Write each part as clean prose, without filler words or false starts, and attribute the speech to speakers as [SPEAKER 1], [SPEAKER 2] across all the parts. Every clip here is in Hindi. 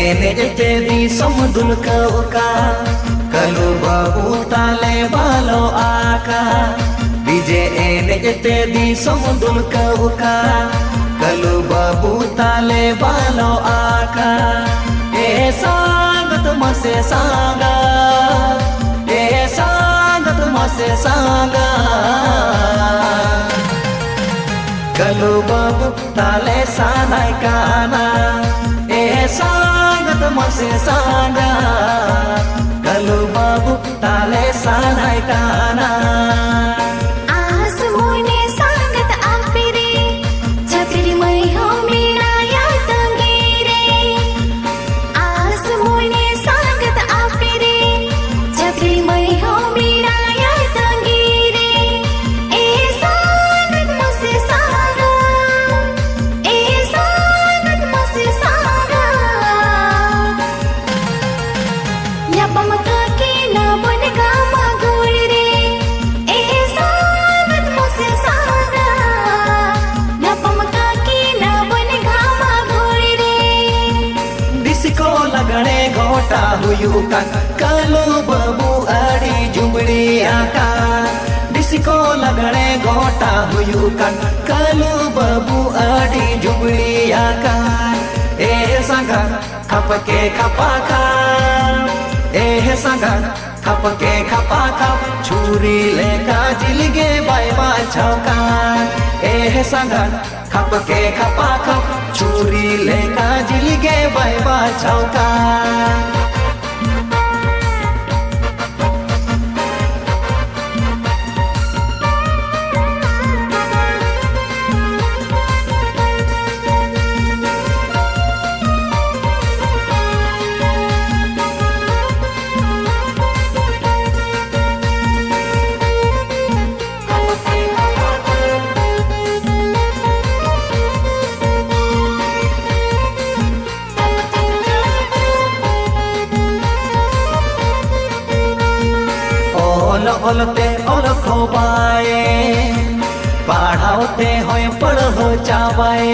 [SPEAKER 1] एनेजते दी समुदुल कौका कलु बाबू ताले बालो आका डीजे एनेजते दी समुदुल कौका कलु बाबू ताले बालो आका ए सांगत मसे सांगा ए सांगत मसे सांगा कलु बाबू ताले सानाय काना ए सांगत मसे सांगा कलु बाबू ताले सानाय काना लगने घोटा हुयुका कलु बाबू अड़ी जुबड़ी आका डिस्को लगने घोटा हुयुका कलु बाबू अड़ी जुबड़ी आका ए संगा खपके खपाका ए संगा खपके खपाका छुरी लेका जिलगे बाय बाय छौका ए संगा खपके खपाका छुरी लेका जिलगे बाय बाय छौका ओलते ओल खोबाए पढ़ाओते होय पढ़ो चावाए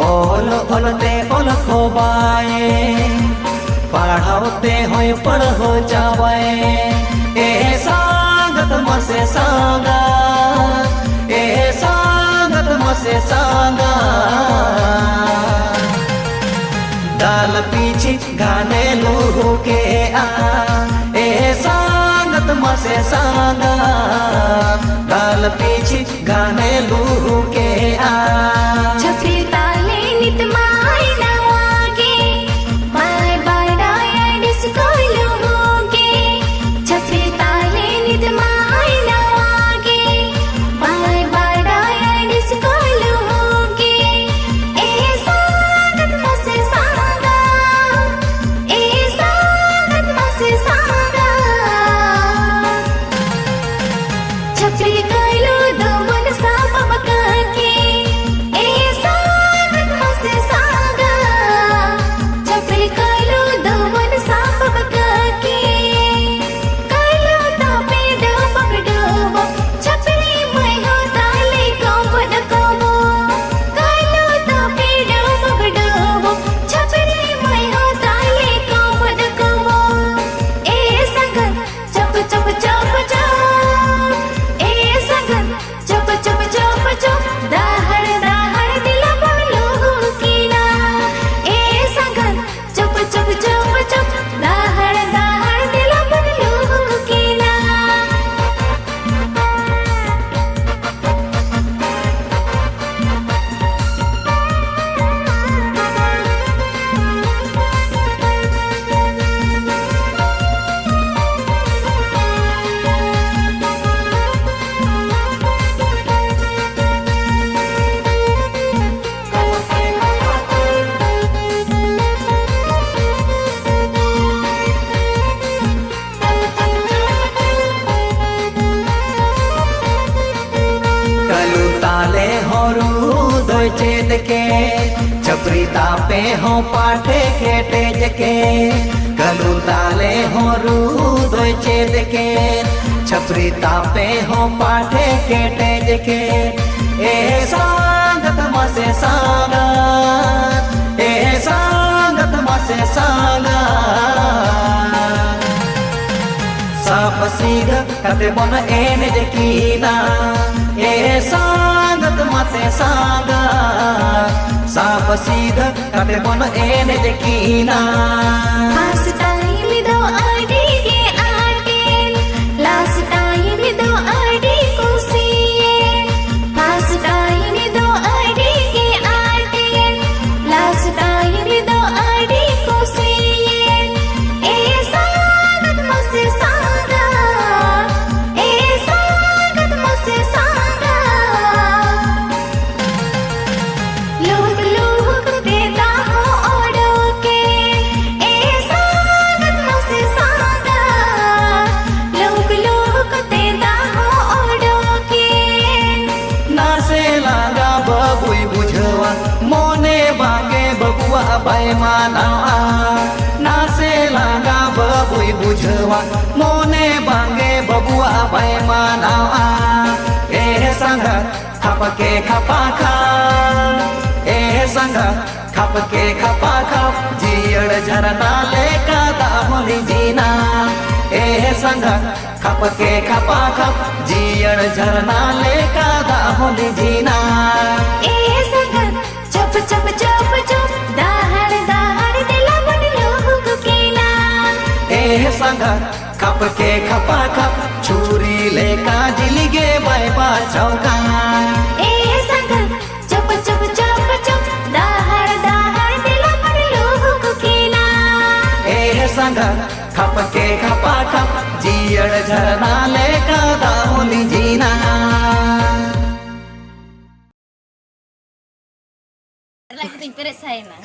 [SPEAKER 1] ओलते ओल खोबाए पढ़ाओते होय पढ़ो चावाए ए सांगत मसे सांगा ए सांगत मसे सांगा डाल पीछे गाने लूह के आ ए सांगत मसे सांगा डाल पीछे गाने लूह के आ
[SPEAKER 2] छपरी ताले नित माय नवागे बाय बाय डाया डिस्को लूहोगे छपरी ताले नित माय नवागे बाय बाय डाया डिस्को लूहोगे ए सांगत मसे सांगा ए सांगत मसे सांगा छपरी कइलो दवन साप बकाके ए सांगत मसे सांगा छपरी कइलो दवन साप बकाके कइलो तापे डबक डब छपरी मै हो ताले कबड कबो कइलो तापे डबक डब छपरी मै हो ताले कबड कबो ए संगत चप चप चप चप ए संगत चप चप चप चप दाहड़ दाहड़ दिल बोलो कीना ए संगत चप चप चप चप दाहड़ दाहड़ दिल बोलो कीना
[SPEAKER 1] कलु ताले होरू दो चेद के छपरी तापे हो पाठे के तेज के कलु ताले होरू दो चेद के छपरी तापे हो पाठे के तेज के ए सांगत मसे सांगा ए सांगत कते बन एन जकीना ए सांगत मते सांगा साप सीध कते बन N जकीना
[SPEAKER 2] First time do adi ke aate, last time do adi kusiye. First time do adi ke aate, last time do adi kusiye. E sangat mase sanga, e sangat mase sanga. लोग लोग देता हो ओढ़ो के ऐसा कदमों से सांगा लोग लोग देता हो ओढ़ो के
[SPEAKER 1] नासे लागा बबुई बुझवा मोने बागे बबुआ बाय मानावा नासे लागा बबुई बुझवा मोने बागे बबुआ बाय मानावा ए संग खपके खपा खा ए संग खपके खपा खप जियड़ झरना लेका दामली जीना ए संग खपके खपा खप जियड़ झरना लेका दामली जीना
[SPEAKER 2] ए संग चुप चुप चुप चुप दाहड़ दाहड़ दिला मन लोग कीना
[SPEAKER 1] ए संग खपके खपा खप छुरी लेका जिलिगे बायबा चौका
[SPEAKER 2] ए संग चुप चुप चुप चुप दाहड़ दाहड़ दिला मन लोग कीना
[SPEAKER 1] ए संग खपके खपा खप जियड़ झरना लेका दामली जीना
[SPEAKER 2] Lagi ting peres saya na.